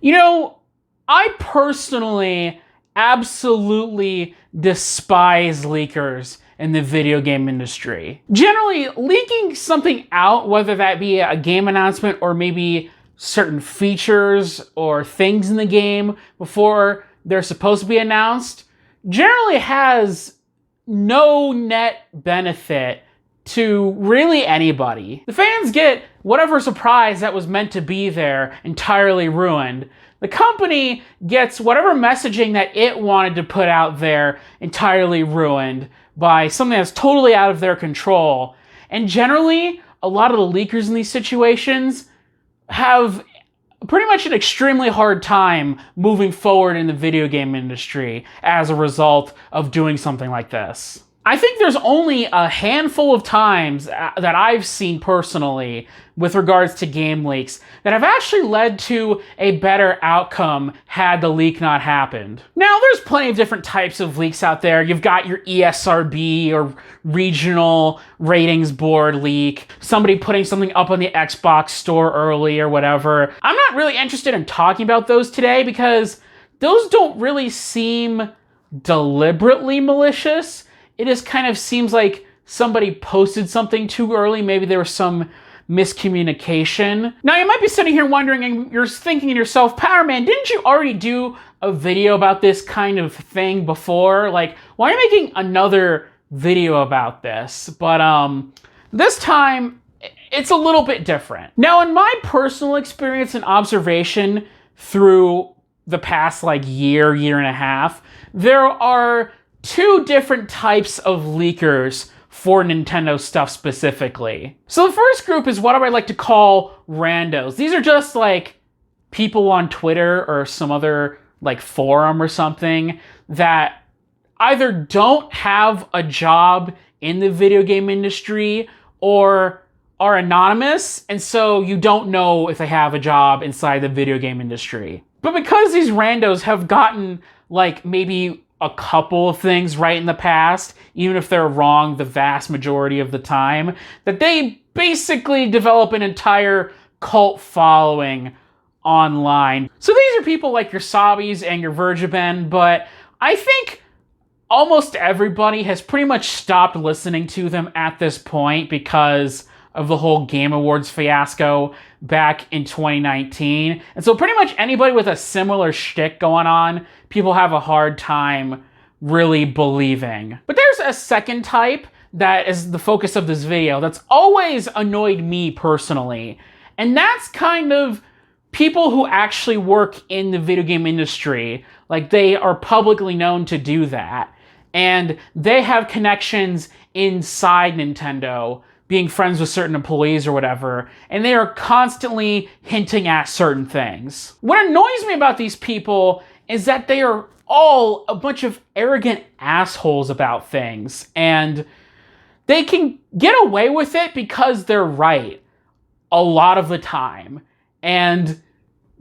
You know, I personally absolutely despise leakers in the video game industry. Generally, leaking something out, whether that be a game announcement or maybe certain features or things in the game before they're supposed to be announced, generally has no net benefit to really anybody. The fans get whatever surprise that was meant to be there entirely ruined. The company gets whatever messaging that it wanted to put out there entirely ruined by something that's totally out of their control. And generally, a lot of the leakers in these situations have pretty much an extremely hard time moving forward in the video game industry as a result of doing something like this. I think there's only a handful of times that I've seen personally with regards to game leaks that have actually led to a better outcome had the leak not happened. Now, there's plenty of different types of leaks out there. You've got your ESRB or regional ratings board leak, somebody putting something up on the Xbox store early or whatever. I'm not really interested in talking about those today because those don't really seem deliberately malicious. It just kind of seems like somebody posted something too early. Maybe there was some miscommunication. Now, you might be sitting here wondering, and you're thinking to yourself, Power Man, didn't you already do a video about this kind of thing before? Like, why are you making another video about this? But this time, it's a little bit different. Now, in my personal experience and observation through the past year and a half, there are two different types of leakers for Nintendo stuff specifically. So the first group is what I like to call randos. These are just people on Twitter or some other forum or something that either don't have a job in the video game industry or are anonymous, and so you don't know if they have a job inside the video game industry. But because these randos have gotten maybe a couple of things right in the past, even if they're wrong the vast majority of the time, that they basically develop an entire cult following online. So these are people like your Sabis and your Vergeben, but I think almost everybody has pretty much stopped listening to them at this point because of the whole Game Awards fiasco back in 2019. And so pretty much anybody with a similar shtick going on, people have a hard time really believing. But there's a second type that is the focus of this video that's always annoyed me personally. And that's kind of people who actually work in the video game industry. They are publicly known to do that. And they have connections inside Nintendo, being friends with certain employees or whatever, and they are constantly hinting at certain things. What annoys me about these people is that they are all a bunch of arrogant assholes about things, and they can get away with it because they're right a lot of the time. And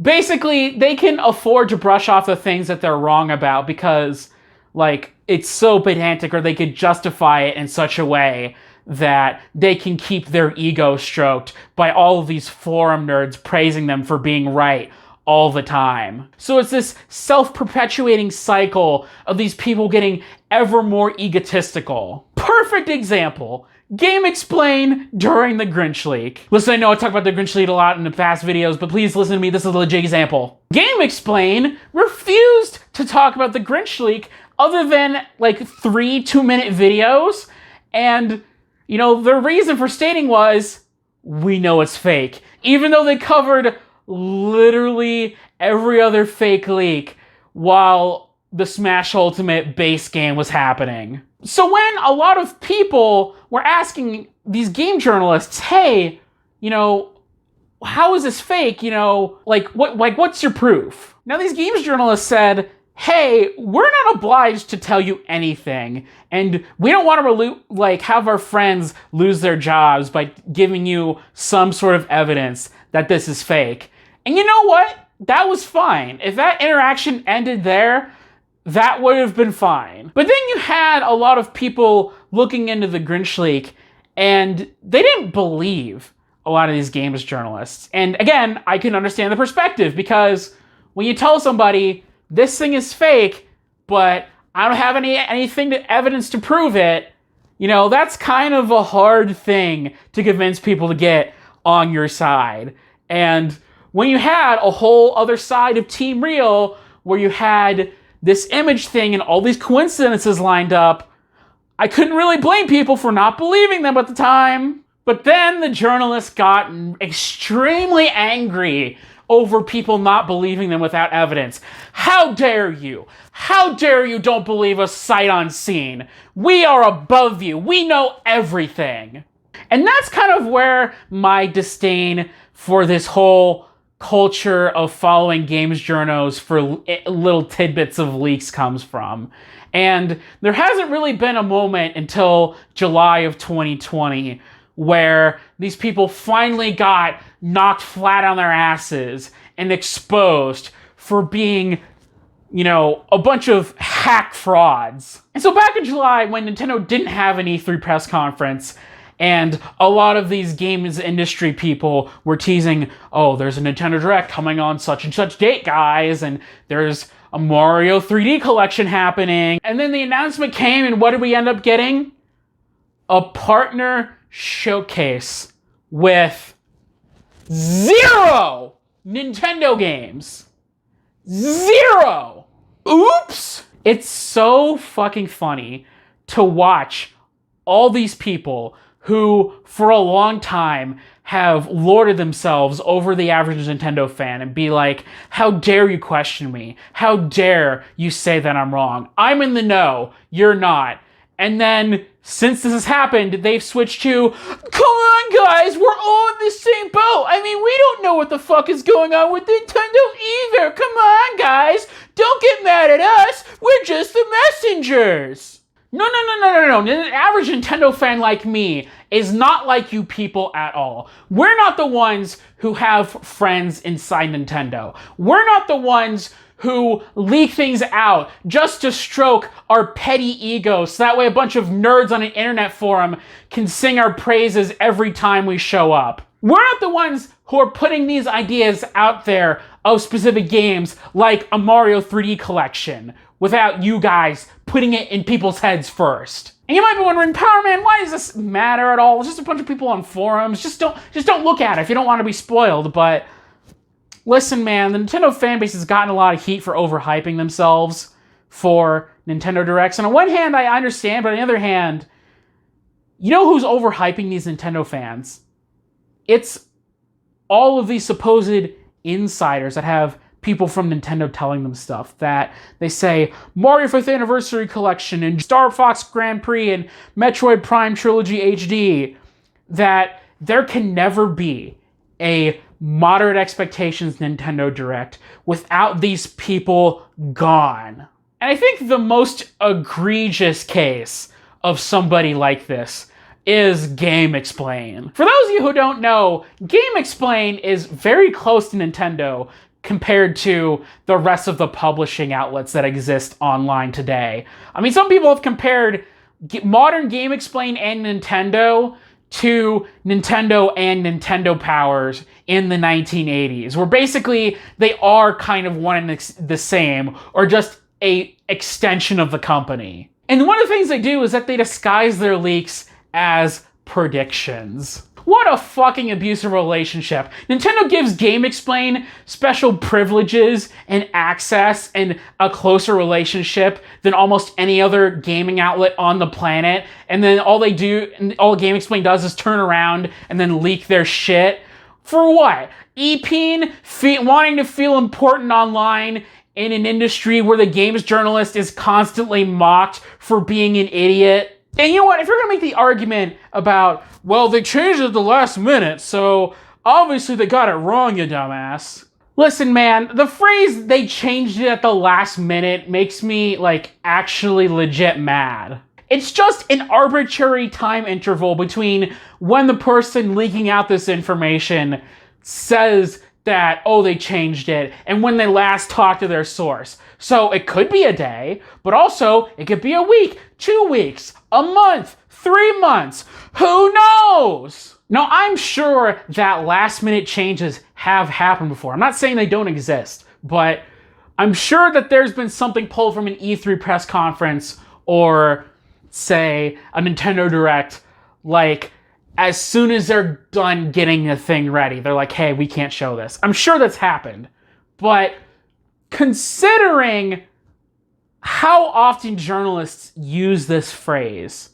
basically, they can afford to brush off the things that they're wrong about because, it's so pedantic, or they could justify it in such a way that they can keep their ego stroked by all of these forum nerds praising them for being right all the time. So it's this self-perpetuating cycle of these people getting ever more egotistical. Perfect example. GameXplain during the Grinch leak. Listen, I know I talk about the Grinch leak a lot in the past videos, but please listen to me, this is a legit example. GameXplain refused to talk about the Grinch leak other than 3 2-minute videos, and their reason for stating was, we know it's fake. Even though they covered literally every other fake leak while the Smash Ultimate base game was happening. So when a lot of people were asking these game journalists, hey, how is this fake? What's your proof? Now these games journalists said, hey, we're not obliged to tell you anything, and we don't want to have our friends lose their jobs by giving you some sort of evidence that this is fake. And you know what? That was fine. If that interaction ended there, that would have been fine. But then you had a lot of people looking into the Grinch leak, and they didn't believe a lot of these games journalists. And again, I can understand the perspective because, when you tell somebody this thing is fake, but I don't have anything evidence to prove it, that's kind of a hard thing to convince people to get on your side. And when you had a whole other side of Team Real, where you had this image thing and all these coincidences lined up, I couldn't really blame people for not believing them at the time. But then the journalists got extremely angry over people not believing them without evidence. How dare you? How dare you don't believe us sight unseen? We are above you. We know everything. And that's kind of where my disdain for this whole culture of following games journos for little tidbits of leaks comes from. And there hasn't really been a moment until July of 2020 where these people finally got knocked flat on their asses and exposed for being, a bunch of hack frauds. And so back in July, when Nintendo didn't have an E3 press conference, and a lot of these games industry people were teasing, oh, there's a Nintendo Direct coming on such and such date, guys, and there's a Mario 3D collection happening. And then the announcement came, and what did we end up getting? A partner showcase with 0 Nintendo games. 0! Oops! It's so fucking funny to watch all these people who, for a long time, have lorded themselves over the average Nintendo fan and be like, how dare you question me? How dare you say that I'm wrong? I'm in the know, you're not. And then, since this has happened, they've switched to, come on guys, we're all in the same boat. I mean, we don't know what the fuck is going on with Nintendo either. Come on guys, don't get mad at us. We're just the messengers. No. An average Nintendo fan like me is not like you people at all. We're not the ones who have friends inside Nintendo. We're not the ones who leak things out just to stroke our petty egos so that way a bunch of nerds on an internet forum can sing our praises every time we show up. We're not the ones who are putting these ideas out there of specific games like a Mario 3D collection without you guys putting it in people's heads first. And you might be wondering, Power Man, why does this matter at all? It's just a bunch of people on forums. Just don't look at it if you don't want to be spoiled. But listen, man, the Nintendo fanbase has gotten a lot of heat for overhyping themselves for Nintendo Directs. And on one hand, I understand, but on the other hand, you know who's overhyping these Nintendo fans? It's all of these supposed insiders that have people from Nintendo telling them stuff that they say Mario 5th Anniversary Collection and Star Fox Grand Prix and Metroid Prime Trilogy HD, that there can never be a moderate expectations Nintendo Direct without these people gone. And I think the most egregious case of somebody like this is GameXplain. For those of you who don't know, GameXplain is very close to Nintendo compared to the rest of the publishing outlets that exist online today. I mean, some people have compared modern GameXplain and Nintendo to Nintendo and Nintendo Powers in the 1980s, where basically they are kind of one and the same, or just a extension of the company. And one of the things they do is that they disguise their leaks as predictions. What a fucking abusive relationship. Nintendo gives GameXplain special privileges and access and a closer relationship than almost any other gaming outlet on the planet. And then all GameXplain does is turn around and then leak their shit. For what? Epeen wanting to feel important online in an industry where the games journalist is constantly mocked for being an idiot. And you know what? If you're going to make the argument about, well, they changed it at the last minute, so obviously they got it wrong, you dumbass. Listen, man, the phrase they changed it at the last minute makes me, actually legit mad. It's just an arbitrary time interval between when the person leaking out this information says that, oh, they changed it, and when they last talked to their source. So it could be a day, but also it could be a week, 2 weeks, a month, 3 months. Who knows? Now, I'm sure that last minute changes have happened before. I'm not saying they don't exist, but I'm sure that there's been something pulled from an E3 press conference or, say, a Nintendo Direct, like, as soon as they're done getting the thing ready, they're like, hey, we can't show this. I'm sure that's happened, but considering how often journalists use this phrase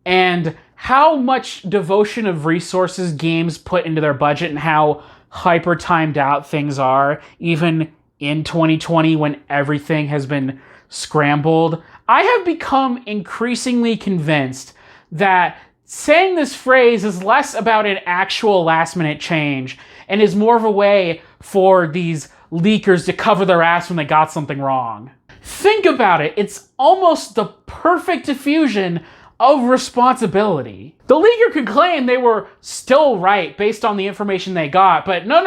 and how much devotion of resources games put into their budget and how hyper timed out things are, even in 2020 when everything has been scrambled, I have become increasingly convinced that saying this phrase is less about an actual last minute change and is more of a way for these leakers to cover their ass when they got something wrong. Think about it. It's almost the perfect diffusion of responsibility. The leaker could claim they were still right based on the information they got, but no.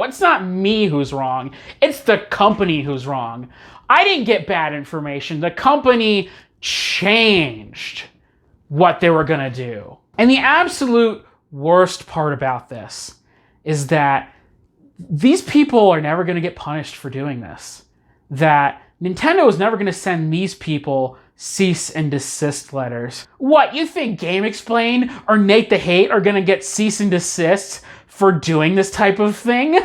It's not me who's wrong. It's the company who's wrong. I didn't get bad information. The company changed what they were gonna do. And the absolute worst part about this is that these people are never gonna get punished for doing this. That Nintendo is never gonna send these people cease and desist letters. What, you think GameXplain or Nate the Hate are gonna get cease and desist for doing this type of thing?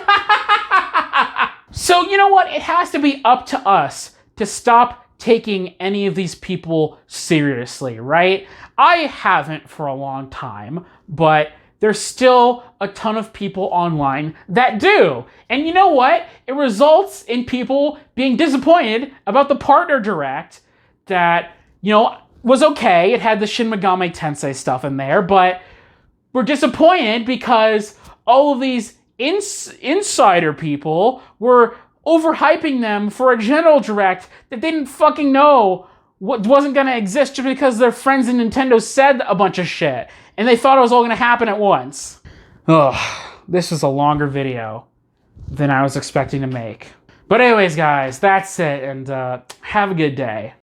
So, you know what? It has to be up to us to stop taking any of these people seriously, right? I haven't for a long time, but there's still a ton of people online that do. And you know what? It results in people being disappointed about the partner direct that, was okay. It had the Shin Megami Tensei stuff in there, but we're disappointed because all of these insider people were overhyping them for a general direct that they didn't fucking know what wasn't going to exist just because their friends in Nintendo said a bunch of shit and they thought it was all going to happen at once. Ugh, this was a longer video than I was expecting to make. But anyways, guys, that's it, and have a good day.